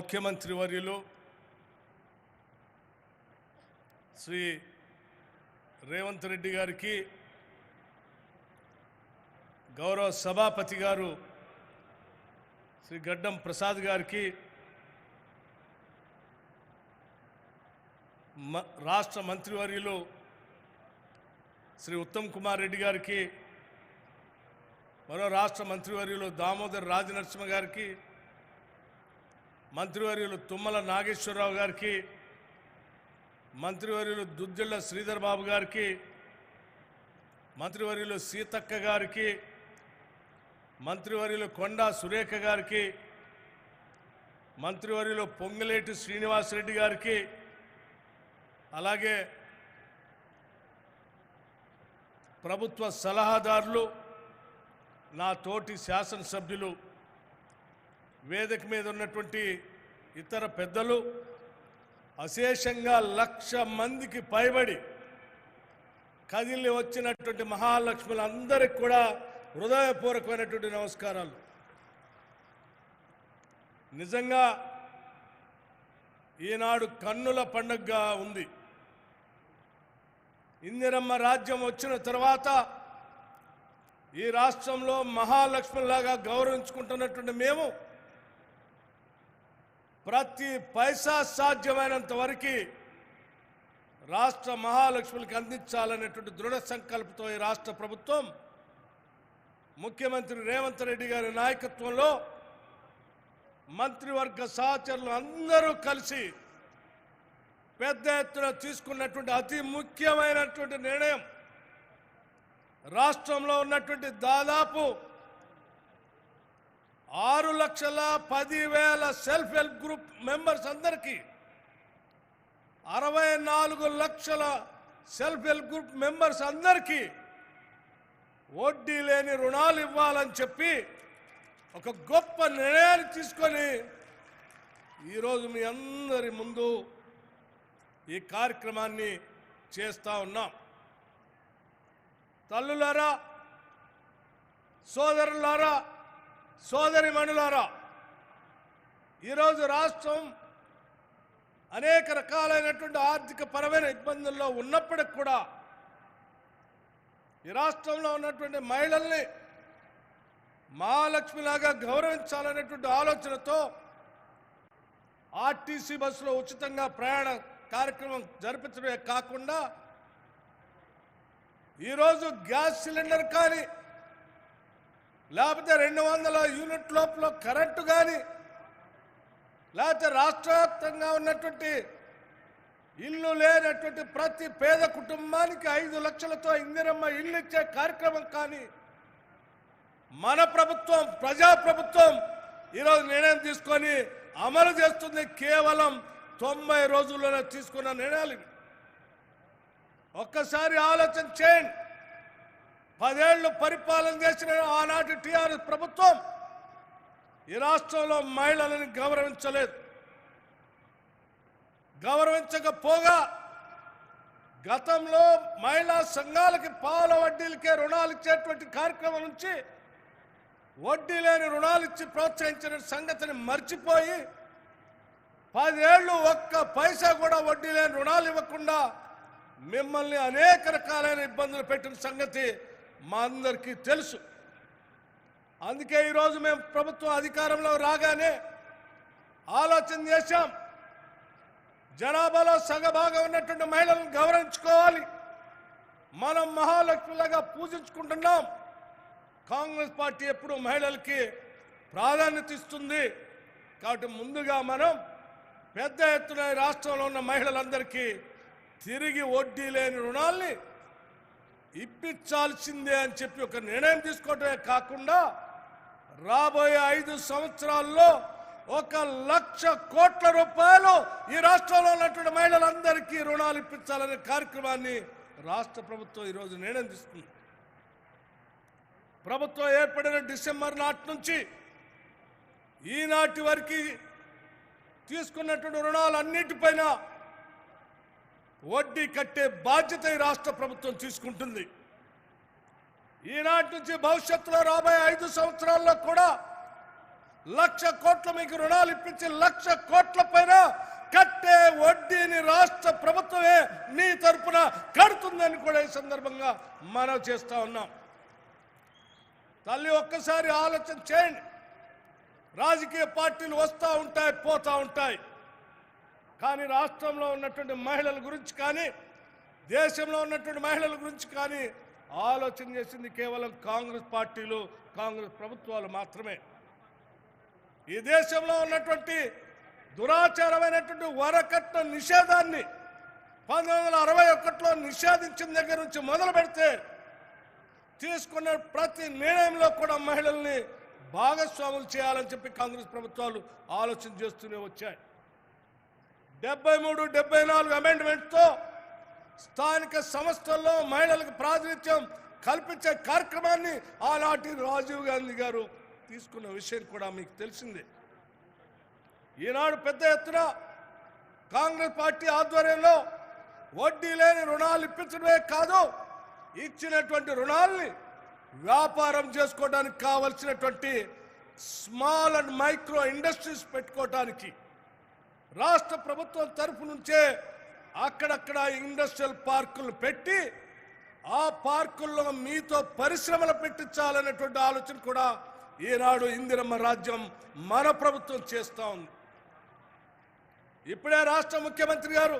ముఖ్యమంత్రి వర్యులు శ్రీ రేవంత్ రెడ్డి గారికి, గౌరవ సభాపతి గారు శ్రీ గడ్డం ప్రసాద్ గారికి, రాష్ట్ర మంత్రివర్యులు శ్రీ ఉత్తమ్ కుమార్ రెడ్డి గారికి, మరో రాష్ట్ర మంత్రివర్యులు దామోదర్ రాజనరసింహ గారికి, మంత్రివర్యులు తుమ్మల నాగేశ్వరరావు గారికి, మంత్రివర్యులు దుద్దిళ్ల శ్రీధర్ బాబు గారికి, మంత్రివర్యులు సీతక్క గారికి, మంత్రివర్యులు కొండా సురేఖ గారికి, మంత్రివర్యులు పొంగులేటి శ్రీనివాసరెడ్డి గారికి, అలాగే ప్రభుత్వ సలహాదారులు, నా తోటి శాసనసభ్యులు, వేదిక మీద ఉన్నటువంటి ఇతర పెద్దలు, అశేషంగా 1,00,000 మందికి పైబడి కదిలి వచ్చినటువంటి మహాలక్ష్ములందరికీ కూడా హృదయపూర్వకమైనటువంటి నమస్కారాలు. నిజంగా ఈనాడు కన్నుల పండుగగా ఉంది. ఇందిరమ్మ రాజ్యం వచ్చిన తర్వాత ఈ రాష్ట్రంలో మహాలక్ష్మిలాగా గౌరవించుకుంటున్నటువంటి మేము ప్రతి పైసా సాధ్యమైనంత వరకు రాష్ట్ర మహాలక్ష్మికి అందించాలనేటువంటి దృఢ సంకల్పంతో ఈ రాష్ట్ర ప్రభుత్వం ముఖ్యమంత్రి రేవంత్ రెడ్డి గారి నాయకత్వంలో మంత్రివర్గ సహచరులు అందరూ కలిసి పెద్ద ఎత్తున తీసుకున్నటువంటి అతి ముఖ్యమైనటువంటి నిర్ణయం, రాష్ట్రంలో ఉన్నటువంటి దాదాపు 6,10,000 సెల్ఫ్ హెల్ప్ గ్రూప్ మెంబర్స్ అందరికీ 64 లక్షల సెల్ఫ్ హెల్ప్ గ్రూప్ మెంబర్స్ అందరికీ వడ్డీ లేని రుణాలు ఇవ్వాలని చెప్పి ఒక గొప్ప నిర్ణయాన్ని తీసుకొని ఈరోజు మీ అందరి ముందు ఈ కార్యక్రమాన్ని చేస్తూ ఉన్నాం. తల్లులారా, సోదరులారా, సోదరిమణులారా, ఈరోజు రాష్ట్రం అనేక రకాలైనటువంటి ఆర్థిక పరమైన ఇబ్బందుల్లో ఉన్నప్పటికి కూడా ఈ రాష్ట్రంలో ఉన్నటువంటి మహిళల్ని మహాలక్ష్మిలాగా గౌరవించాలనేటువంటి ఆలోచనతో ఆర్టీసీ బస్సులో ఉచితంగా ప్రయాణ కార్యక్రమం జరిపించడమే కాకుండా ఈరోజు గ్యాస్ సిలిండర్ కానీ లేకపోతే 200 యూనిట్ లోపల కరెంటు కానీ లేకపోతే రాష్ట్ర వ్యాప్తంగా ఉన్నటువంటి ఇల్లు లేనటువంటి ప్రతి పేద కుటుంబానికి 5 లక్షలతో ఇందిరమ్మ ఇల్లు ఇచ్చే కార్యక్రమం కానీ మన ప్రభుత్వం, ప్రజాప్రభుత్వం ఈరోజు నిర్ణయం తీసుకొని అమలు చేస్తుంది. కేవలం 90 రోజుల్లోనే తీసుకున్న నిర్ణయాలు. ఒక్కసారి ఆలోచన చేయండి. 10 ఏళ్లు పరిపాలన చేసిన ఆనాటి టీఆర్ఎస్ ప్రభుత్వం ఈ రాష్ట్రంలో మహిళలను గౌరవించలేదు. గౌరవించకపోగా గతంలో మహిళా సంఘాలకి పాల వడ్డీలకే రుణాలు ఇచ్చేటువంటి కార్యక్రమం నుంచి వడ్డీ లేని రుణాలు ఇచ్చి ప్రోత్సహించిన సంగతిని మర్చిపోయి 10 ఏళ్లు ఒక్క పైసా కూడా వడ్డీ లేని రుణాలు ఇవ్వకుండా మిమ్మల్ని అనేక రకాలైన ఇబ్బందులు పెట్టిన సంగతి మా అందరికీ తెలుసు. అందుకే ఈరోజు మేము ప్రభుత్వం అధికారంలో రాగానే ఆలోచన చేశాం. జనాభాలో సగభాగం ఉన్నటువంటి మహిళలను గౌరవించుకోవాలి. మనం మహాలక్ష్మిలాగా పూజించుకుంటున్నాం. కాంగ్రెస్ పార్టీ ఎప్పుడు మహిళలకి ప్రాధాన్యత ఇస్తుంది. కాబట్టి ముందుగా మనం పెద్ద ఎత్తున రాష్ట్రంలో ఉన్న మహిళలందరికీ తిరిగి వడ్డీ లేని రుణాల్ని ఇప్పించాల్సిందే అని చెప్పి ఒక నిర్ణయం తీసుకోవడమే కాకుండా రాబోయే 5 సంవత్సరాల్లో 1,00,000 కోట్ల రూపాయలు ఈ రాష్ట్రంలో ఉన్నటువంటి మహిళలందరికీ రుణాలు ఇప్పించాలనే కార్యక్రమాన్ని రాష్ట్ర ప్రభుత్వం ఈరోజు నిర్ణయం తీసుకుంది. ప్రభుత్వం ఏర్పడిన డిసెంబర్ నాటి నుంచి ఈనాటి వరకు తీసుకున్నటువంటి రుణాలన్నిటిపైన వడ్డీ కట్టే బాధ్యత ఈ రాష్ట్ర ప్రభుత్వం తీసుకుంటుంది. ఈనాటి నుంచి భవిష్యత్తులో రాబోయే 5 సంవత్సరాల్లో కూడా 1,00,000 కోట్ల మీకు రుణాలు ఇప్పించి 1,00,000 కోట్ల పైన కట్టే వడ్డీని రాష్ట్ర ప్రభుత్వమే మీ తరపున కడుతుందని కూడా ఈ సందర్భంగా మనం చేస్తా ఉన్నాం. తల్లి ఒక్కసారి ఆలోచన చేయండి. రాజకీయ పార్టీలు వస్తూ ఉంటాయి, పోతూ ఉంటాయి. కానీ రాష్ట్రంలో ఉన్నటువంటి మహిళల గురించి కానీ, దేశంలో ఉన్నటువంటి మహిళల గురించి కానీ ఆలోచన చేసింది కేవలం కాంగ్రెస్ పార్టీలు, కాంగ్రెస్ ప్రభుత్వాలు మాత్రమే. ఈ దేశంలో ఉన్నటువంటి దురాచారమైనటువంటి వరకట్న నిషేధాన్ని 1961లో నిషేధించిన దగ్గర నుంచి మొదలు పెడితే తీసుకున్న ప్రతి నిర్ణయంలో కూడా మహిళల్ని భాగస్వాములు చేయాలని చెప్పి కాంగ్రెస్ ప్రభుత్వాలు ఆలోచన చేస్తూనే వచ్చాయి. 73, 74 అమెండ్మెంట్తో స్థానిక సంస్థల్లో మహిళలకు ప్రాతినిధ్యం కల్పించే కార్యక్రమాన్ని ఆనాటి రాజీవ్ గాంధీ గారు తీసుకున్న విషయం కూడా మీకు తెలిసిందే. ఈనాడు పెద్ద ఎత్తున కాంగ్రెస్ పార్టీ ఆధ్వర్యంలో వడ్డీ లేని రుణాలు ఇప్పించడమే కాదు, ఇచ్చినటువంటి రుణాల్ని వ్యాపారం చేసుకోవడానికి కావలసినటువంటి స్మాల్ అండ్ మైక్రో ఇండస్ట్రీస్ పెట్టుకోవడానికి రాష్ట్ర ప్రభుత్వం తరఫు నుంచే అక్కడక్కడ ఇండస్ట్రియల్ పార్కులు పెట్టి ఆ పార్కుల్లో మీతో పరిశ్రమలు పెట్టించాలనేటువంటి ఆలోచన కూడా ఈనాడు ఇందిరమ్మ రాజ్యం మన ప్రభుత్వం చేస్తూ ఉంది. ఇప్పుడే రాష్ట్ర ముఖ్యమంత్రి గారు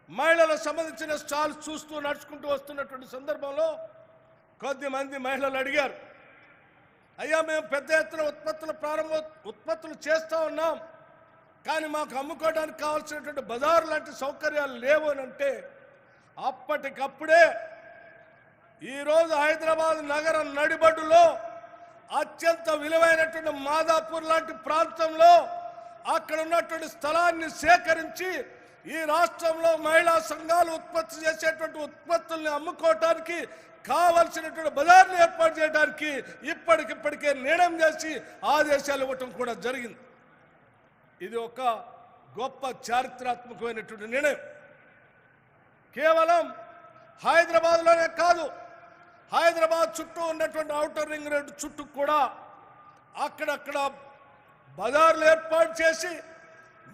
మహిళలకు సంబంధించిన స్టాల్స్ చూస్తూ నడుచుకుంటూ వస్తున్నటువంటి సందర్భంలో కొద్దిమంది మహిళలు అడిగారు, అయ్యా మేము పెద్ద ఎత్తున ఉత్పత్తులు చేస్తూ ఉన్నాం, కానీ మాకు అమ్ముకోవడానికి కావాల్సినటువంటి బజారు లాంటి సౌకర్యాలు లేవు అని అంటే, అప్పటికప్పుడే ఈరోజు హైదరాబాద్ నగర నడిబడ్డులో అత్యంత విలువైనటువంటి మాదాపూర్ లాంటి ప్రాంతంలో అక్కడ ఉన్నటువంటి స్థలాన్ని సేకరించి ఈ రాష్ట్రంలో మహిళా సంఘాలు ఉత్పత్తి చేసేటువంటి ఉత్పత్తుల్ని అమ్ముకోవటానికి కావలసినటువంటి బజార్ని ఏర్పాటు చేయడానికి ఇప్పటికిప్పటికే నిర్ణయం చేసి ఆదేశాలు ఇవ్వటం కూడా జరిగింది. ఇది ఒక గొప్ప చారిత్రాత్మకమైనటువంటి నిర్ణయం. కేవలం హైదరాబాద్లోనే కాదు, హైదరాబాద్ చుట్టూ ఉన్నటువంటి ఔటర్ రింగ్ రోడ్డు చుట్టూ కూడా అక్కడక్కడ బజార్లు ఏర్పాటు చేసి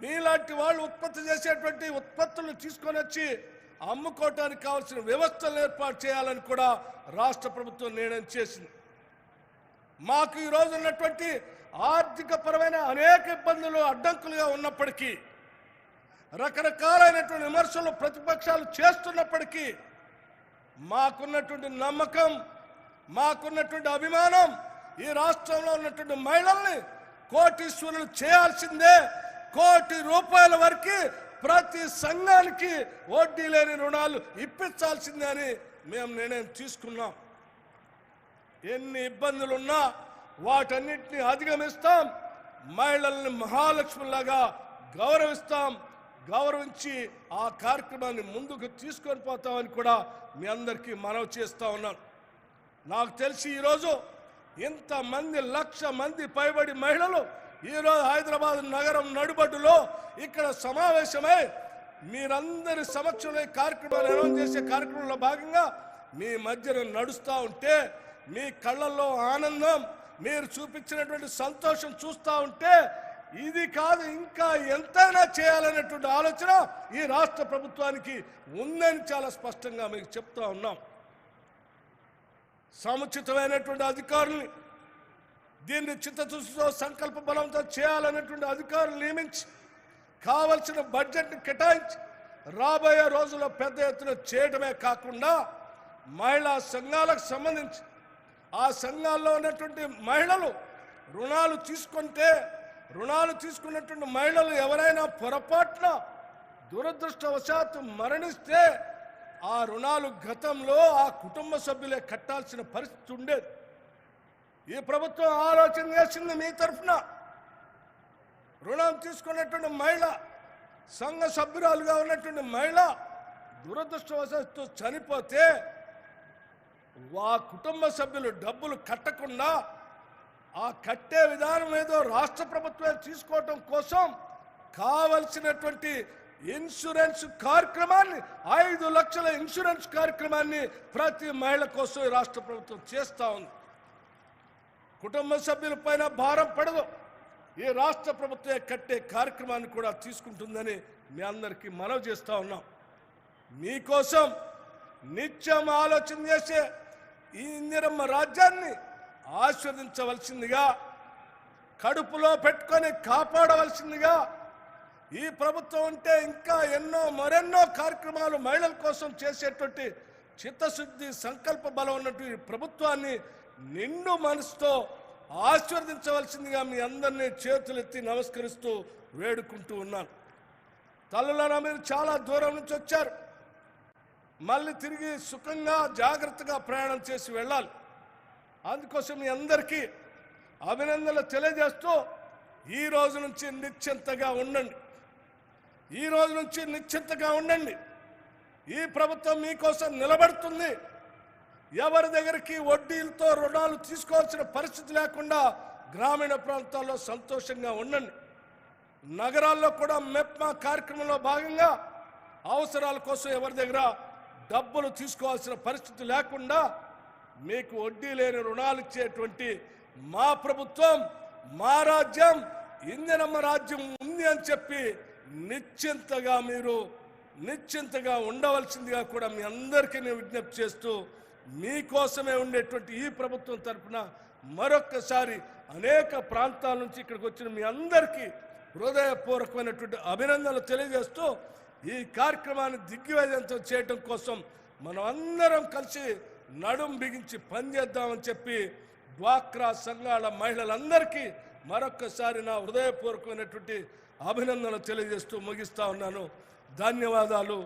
మీలాంటి వాళ్ళు ఉత్పత్తి చేసేటువంటి ఉత్పత్తులను తీసుకొని వచ్చి అమ్ముకోవటానికి కావాల్సిన వ్యవస్థలను ఏర్పాటు చేయాలని కూడా రాష్ట్ర ప్రభుత్వం నిర్ణయం చేసింది. మాకు ఈరోజు ఉన్నటువంటి ఆర్థిక పరమైన అనేక ఇబ్బందులు అడ్డంకులుగా ఉన్నప్పటికీ, రకరకాలైనటువంటి విమర్శలు ప్రతిపక్షాలు చేస్తున్నప్పటికీ మాకున్నటువంటి నమ్మకం, మాకున్నటువంటి అభిమానం ఈ రాష్ట్రంలో ఉన్నటువంటి మహిళల్ని కోటీశ్వరులు చేయాల్సిందే. 1 కోటి రూపాయల వరకు ప్రతి సంఘానికి వడ్డీ లేని రుణాలు ఇప్పించాల్సిందే అని మేము నిర్ణయం తీసుకున్నాం. ఎన్ని ఇబ్బందులున్నా వాటన్నిటిని అధిగమిస్తాం. మహిళల్ని మహాలక్ష్మిలాగా గౌరవిస్తాం. గౌరవించి ఆ కార్యక్రమాన్ని ముందుకు తీసుకొని పోతామని కూడా మీ అందరికీ మనవి చేస్తూ ఉన్నాను. నాకు తెలిసి ఈరోజు ఇంతమంది 1,00,000 మంది పైబడి మహిళలు ఈరోజు హైదరాబాద్ నగరం నడుబడ్డులో ఇక్కడ సమావేశమై మీరందరి సమక్షంలో ఈ కార్యక్రమాన్ని అనౌన్స్ చేసే కార్యక్రమంలో భాగంగా మీ మధ్యన నడుస్తూ ఉంటే మీ కళ్ళల్లో ఆనందం, మీరు చూపించినటువంటి సంతోషం చూస్తూ ఉంటే ఇది కాదు ఇంకా ఎంతైనా చేయాలనేటువంటి ఆలోచన ఈ రాష్ట్ర ప్రభుత్వానికి ఉందని చాలా స్పష్టంగా మీకు చెప్తా ఉన్నాం. సముచితమైనటువంటి అధికారుల్ని దీన్ని చిత్తశుద్ధితో సంకల్ప బలంతో చేయాలనేటువంటి అధికారులు నియమించి కావలసిన బడ్జెట్ని కేటాయించి రాబోయే రోజుల్లో పెద్ద ఎత్తున చేయడమే కాకుండా మహిళా సంఘాలకు సంబంధించి ఆ సంఘాల్లో ఉన్నటువంటి మహిళలు రుణాలు తీసుకున్నటువంటి మహిళలు ఎవరైనా పొరపాటున దురదృష్టవశాత్తు మరణిస్తే ఆ రుణాలు గతంలో ఆ కుటుంబ సభ్యులే కట్టాల్సిన పరిస్థితి ఉండేది. ఈ ప్రభుత్వం ఆలోచన చేసింది మీ తరఫున రుణం తీసుకున్నటువంటి మహిళ, సంఘ సభ్యురాలుగా ఉన్నటువంటి మహిళ దురదృష్టవశాత్తు చనిపోతే ఆ కుటుంబ సభ్యులు డబ్బులు కట్టకుండా ఆ కట్టే విధానం ఏదో రాష్ట్ర ప్రభుత్వమే తీసుకోవటం కోసం కావలసినటువంటి ఇన్సూరెన్స్ కార్యక్రమాన్ని 5 లక్షల ఇన్సూరెన్స్ కార్యక్రమాన్ని ప్రతి మహిళ కోసం రాష్ట్ర ప్రభుత్వం చేస్తూ ఉంది. కుటుంబ సభ్యులపైన భారం పడదు. ఈ రాష్ట్ర ప్రభుత్వం కట్టే కార్యక్రమాన్ని కూడా తీసుకుంటుందని మీ అందరికీ మనవి చేస్తూ ఉన్నాం. మీకోసం నిత్యం ఆలోచన చేసే ఈ ఇందిరమ్మ రాజ్యాన్ని ఆస్వాదించవలసిందిగా, కడుపులో పెట్టుకొని కాపాడవలసిందిగా, ఈ ప్రభుత్వం ఉంటే ఇంకా మరెన్నో కార్యక్రమాలు మహిళల కోసం చేసేటువంటి చిత్తశుద్ధి సంకల్ప బలం ఉన్నటువంటి ప్రభుత్వాన్ని నిండు మనసుతో ఆశీర్వదించవలసిందిగా మీ అందరినీ చేతులెత్తి నమస్కరిస్తూ వేడుకుంటూ ఉన్నాను. తల్లులారా, మీరు చాలా దూరం నుంచి వచ్చారు. మళ్ళీ తిరిగి సుఖంగా జాగ్రత్తగా ప్రయాణం చేసి వెళ్ళాలి. అందుకోసం మీ అందరికీ అభినందనలు తెలియజేస్తూ ఈ రోజు నుంచి నిశ్చింతగా ఉండండి. ఈ రోజు నుంచి నిశ్చింతగా ఉండండి. ఈ ప్రభుత్వం మీకోసం నిలబడుతుంది. ఎవరి దగ్గరికి వడ్డీలతో రుణాలు తీసుకోవాల్సిన పరిస్థితి లేకుండా గ్రామీణ ప్రాంతాల్లో సంతోషంగా ఉండండి. నగరాల్లో కూడా మెప్మా కార్యక్రమంలో భాగంగా అవసరాల కోసం ఎవరి దగ్గర డబ్బులు తీసుకోవాల్సిన పరిస్థితి లేకుండా మీకు వడ్డీ లేని రుణాలు ఇచ్చేటువంటి మా ప్రభుత్వం, మా రాజ్యం, ఇందిరమ్మ రాజ్యం ఉంది అని చెప్పి నిశ్చింతగా ఉండవలసిందిగా కూడా మీ అందరికీ నేను విజ్ఞప్తి చేస్తూ, మీకోసమే ఉండేటువంటి ఈ ప్రభుత్వం తరఫున మరొక్కసారి అనేక ప్రాంతాల నుంచి ఇక్కడికి వచ్చిన మీ అందరికీ హృదయపూర్వకమైనటువంటి అభినందనలు తెలియజేస్తూ, ఈ కార్యక్రమాన్ని దిగ్విజయంతో చేయడం కోసం మనం అందరం కలిసి నడుం బిగించి పనిచేద్దామని చెప్పి డ్వాక్రా సంఘాల మహిళలందరికీ మరొక్కసారి నా హృదయపూర్వకమైనటువంటి అభినందనలు తెలియజేస్తూ ముగిస్తా ఉన్నాను. ధన్యవాదాలు.